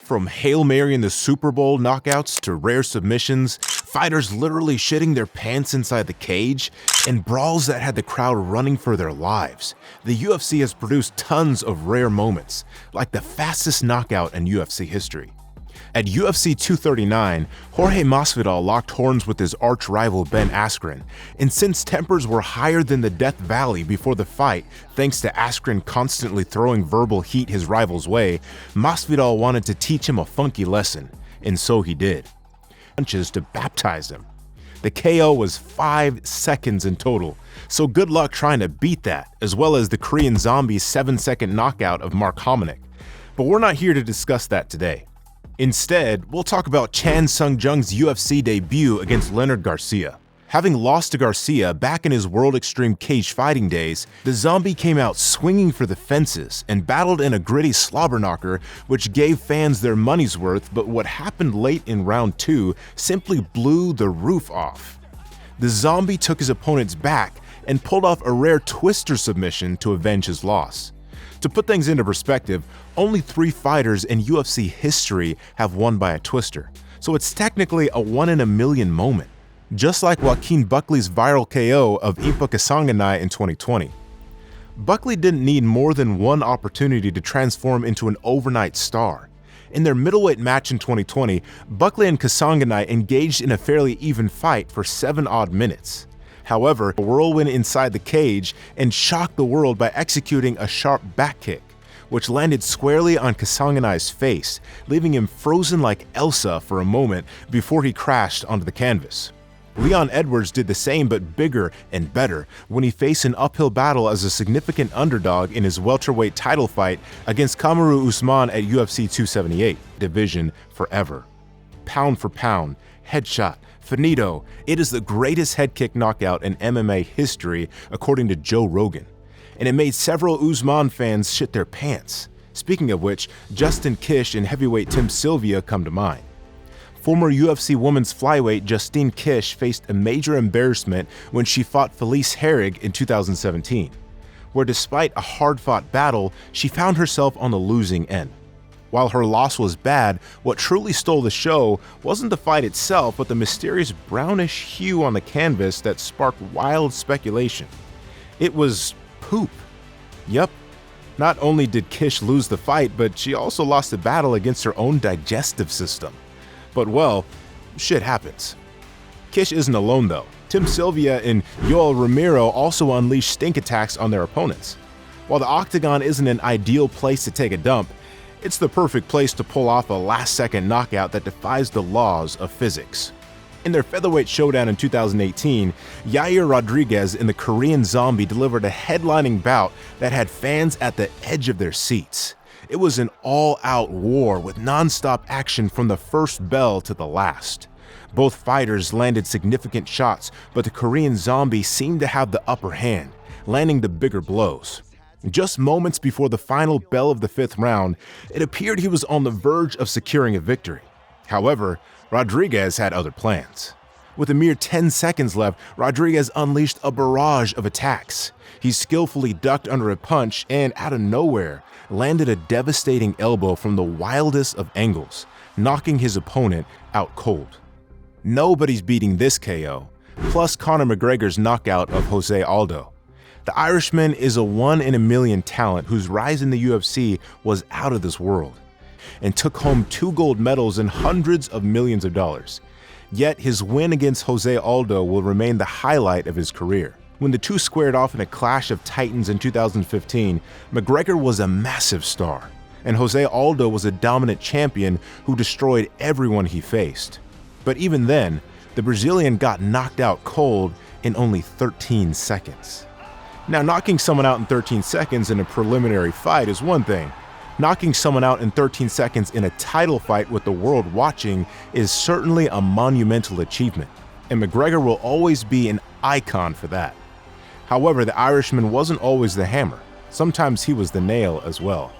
From Hail Mary in the Super Bowl knockouts to rare submissions, fighters literally shitting their pants inside the cage, and brawls that had the crowd running for their lives, the UFC has produced tons of rare moments, like the fastest knockout in UFC history. At UFC 239, Jorge Masvidal locked horns with his arch-rival Ben Askren, and since tempers were higher than the Death Valley before the fight, thanks to Askren constantly throwing verbal heat his rival's way, Masvidal wanted to teach him a funky lesson, and so he did. Punches to baptize him. The KO was 5 seconds in total, so good luck trying to beat that, as well as the Korean Zombie's 7-second knockout of Mark Hominick. But we're not here to discuss that today. Instead, we'll talk about Chan Sung Jung's UFC debut against Leonard Garcia. Having lost to Garcia back in his World Extreme cage fighting days, the Zombie came out swinging for the fences and battled in a gritty slobber knocker, which gave fans their money's worth, but what happened late in round 2 simply blew the roof off. The Zombie took his opponent's back and pulled off a rare twister submission to avenge his loss. To put things into perspective, only 3 fighters in UFC history have won by a twister, so it's technically a 1 in a million moment, just like Joaquin Buckley's viral KO of Impa Kasanganay in 2020. Buckley didn't need more than one opportunity to transform into an overnight star. In their middleweight match in 2020, Buckley and Kasanganay engaged in a fairly even fight for 7 odd minutes. However, a whirlwind inside the cage and shocked the world by executing a sharp back kick, which landed squarely on Kasanganay's face, leaving him frozen like Elsa for a moment before he crashed onto the canvas. Leon Edwards did the same but bigger and better when he faced an uphill battle as a significant underdog in his welterweight title fight against Kamaru Usman at UFC 278, division forever. Pound for pound, headshot, finito, it is the greatest head kick knockout in MMA history according to Joe Rogan, and it made several Usman fans shit their pants. Speaking of which, Justin Kish and heavyweight Tim Sylvia come to mind. Former UFC women's flyweight Justine Kish faced a major embarrassment when she fought Felice Herrig in 2017, where despite a hard-fought battle, she found herself on the losing end. While her loss was bad, what truly stole the show wasn't the fight itself, but the mysterious brownish hue on the canvas that sparked wild speculation. It was poop. Yup. Not only did Kish lose the fight, but she also lost the battle against her own digestive system. But well, shit happens. Kish isn't alone though. Tim Sylvia and Yoel Romero also unleashed stink attacks on their opponents. While the octagon isn't an ideal place to take a dump, it's the perfect place to pull off a last-second knockout that defies the laws of physics. In their featherweight showdown in 2018, Yair Rodriguez and the Korean Zombie delivered a headlining bout that had fans at the edge of their seats. It was an all-out war with non-stop action from the first bell to the last. Both fighters landed significant shots, but the Korean Zombie seemed to have the upper hand, landing the bigger blows. Just moments before the final bell of the 5th round, it appeared he was on the verge of securing a victory. However, Rodriguez had other plans. With a mere 10 seconds left, Rodriguez unleashed a barrage of attacks. He skillfully ducked under a punch and, out of nowhere, landed a devastating elbow from the wildest of angles, knocking his opponent out cold. Nobody's beating this KO, plus Conor McGregor's knockout of Jose Aldo. The Irishman is a 1 in a million talent whose rise in the UFC was out of this world, and took home 2 gold medals and hundreds of millions of dollars. Yet his win against Jose Aldo will remain the highlight of his career. When the two squared off in a clash of titans in 2015, McGregor was a massive star, and Jose Aldo was a dominant champion who destroyed everyone he faced. But even then, the Brazilian got knocked out cold in only 13 seconds. Now, knocking someone out in 13 seconds in a preliminary fight is one thing. Knocking someone out in 13 seconds in a title fight with the world watching is certainly a monumental achievement, and McGregor will always be an icon for that. However, the Irishman wasn't always the hammer. Sometimes he was the nail as well.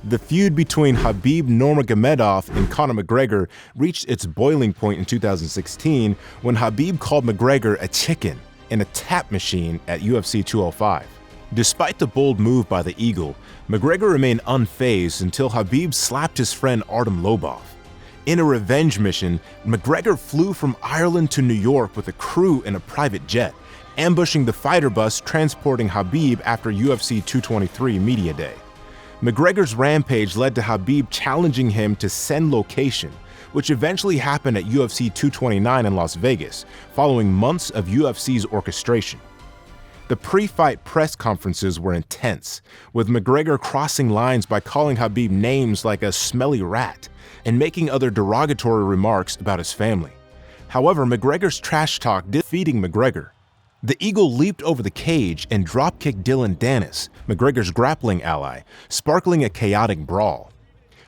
The feud between Khabib Nurmagomedov and Conor McGregor reached its boiling point in 2016 when Khabib called McGregor a chicken and a tap machine at UFC 205. Despite the bold move by the Eagle, McGregor remained unfazed until Khabib slapped his friend Artem Lobov. In a revenge mission, McGregor flew from Ireland to New York with a crew in a private jet, ambushing the fighter bus transporting Khabib after UFC 223 Media Day. McGregor's rampage led to Khabib challenging him to send location, which eventually happened at UFC 229 in Las Vegas, following months of UFC's orchestration. The pre-fight press conferences were intense, with McGregor crossing lines by calling Khabib names like a smelly rat and making other derogatory remarks about his family. However, McGregor's trash talk defeating McGregor. The Eagle leaped over the cage and drop-kicked Dylan Dennis, McGregor's grappling ally, sparkling a chaotic brawl.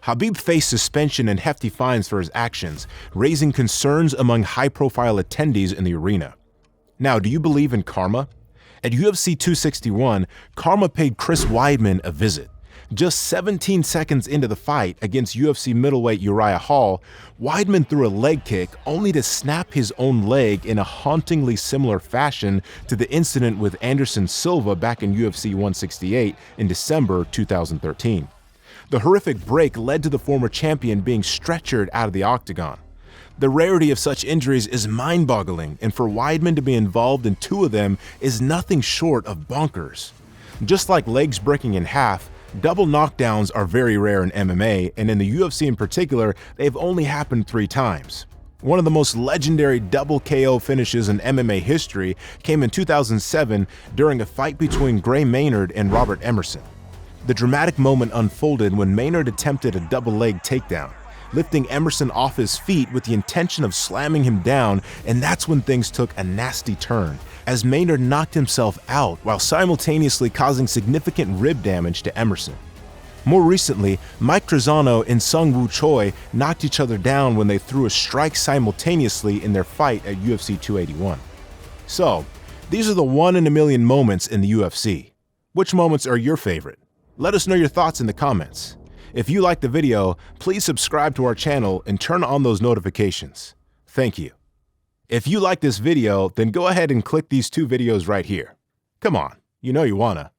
Khabib faced suspension and hefty fines for his actions, raising concerns among high-profile attendees in the arena. Now, do you believe in karma? At UFC 261, Karma paid Chris Weidman a visit. Just 17 seconds into the fight against UFC middleweight Uriah Hall, Weidman threw a leg kick only to snap his own leg in a hauntingly similar fashion to the incident with Anderson Silva back in UFC 168 in December 2013. The horrific break led to the former champion being stretchered out of the octagon. The rarity of such injuries is mind-boggling, and for Weidman to be involved in two of them is nothing short of bonkers. Just like legs breaking in half, double knockdowns are very rare in MMA, and in the UFC in particular, they've only happened 3 times. One of the most legendary double KO finishes in MMA history came in 2007 during a fight between Gray Maynard and Robert Emerson. The dramatic moment unfolded when Maynard attempted a double leg takedown, lifting Emerson off his feet with the intention of slamming him down, and that's when things took a nasty turn, as Maynard knocked himself out while simultaneously causing significant rib damage to Emerson. More recently, Mike Trizano and Sung Woo Choi knocked each other down when they threw a strike simultaneously in their fight at UFC 281. So, these are the one-in-a-million moments in the UFC. Which moments are your favorite? Let us know your thoughts in the comments. If you liked the video, please subscribe to our channel and turn on those notifications. Thank you. If you like this video, then go ahead and click these 2 videos right here. Come on, you know you wanna.